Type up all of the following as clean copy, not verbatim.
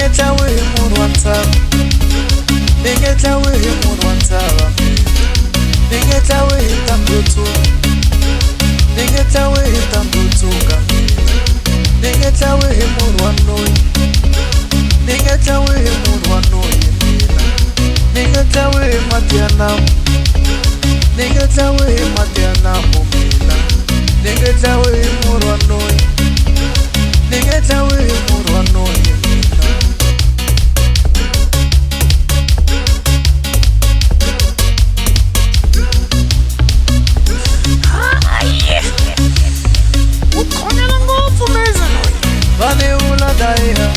Ningetla wihi munhu wa ntshava, ningetla wihi munhu wa ntshava, ningetla wihi tambutsuka, ningetla wihi tambutsuka, ningetla wihi munhu wa noyi, ningetla wihi munhu wa noyi mina, ningetla wihi mati ya namu, ningetla wihi mati ya namu mina, ningetla wihi munhu wa noyi, ningetla wihi munhu wa noyi mina. Vanevula daiha,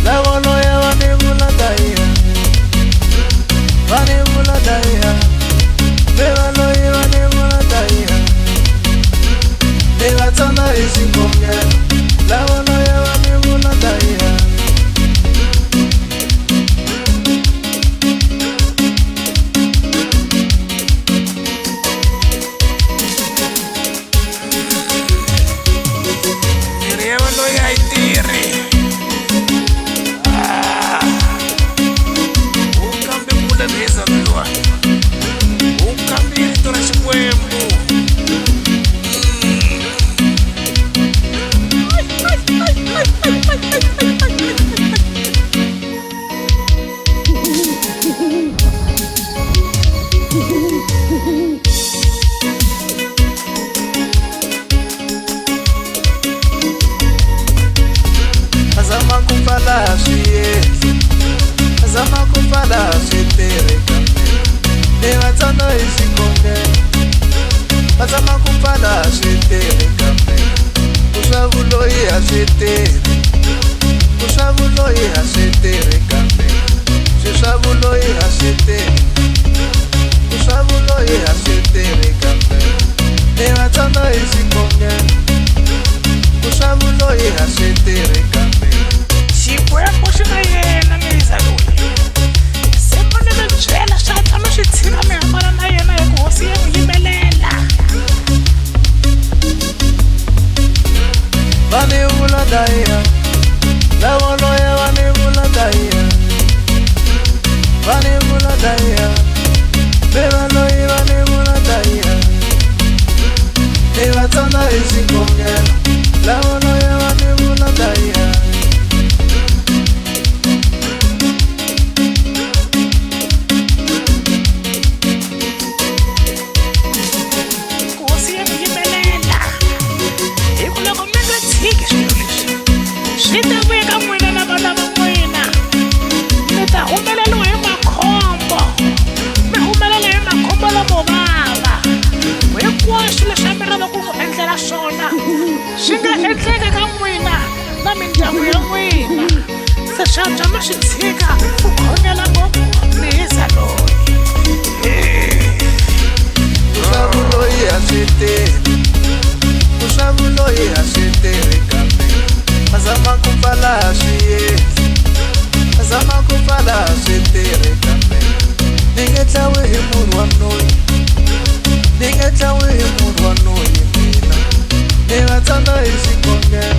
lava loya vanevula daiha, vanevula daiha, beva loya vanevula daiha, beva tsana isingongela, lava loya vanevula daiha. Zama kupala switereka, beva tsana isingongela, zama kupala switereka, kushavuloyi aswiteri, kushavuloyi aswitereka, shishavuloyi aswiteri, kushavuloyi aswitereka, beva tsana isingongela, kushavuloyi aswitereka. Xikwembu xi nga yena ngeza loyi, se mani mi byela swa tshama swi tshika mi hambana na yena hi ku hosi ya n'wi yimelela. Vanevula daiha, lava loya vanevula daiha, vanevula daiha, beva loyi vanevula daiha, beva tsana isingongela, lava loya vanevula daiha. Swi nga endleka ka n'wina na mindyangu ya n'wina, se swa tshama swi tshika ku khongela ngopfu Mhiza loyi. Kushavuloyi aswiteri, kushavuloyi aswiteri kambe, azama kupfala aswiyendli, azama kupfala aswiteri kambe, ningetla wihi munhu wa noyi, ningetla wihi munhu wa noyi mina, beva tsana isingongela,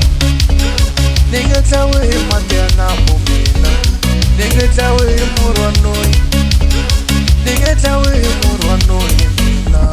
ningetla wihi mati ya namu mina, ningetla wihi munhu wa noyi, ningetla wihi munhu wa noyi mina.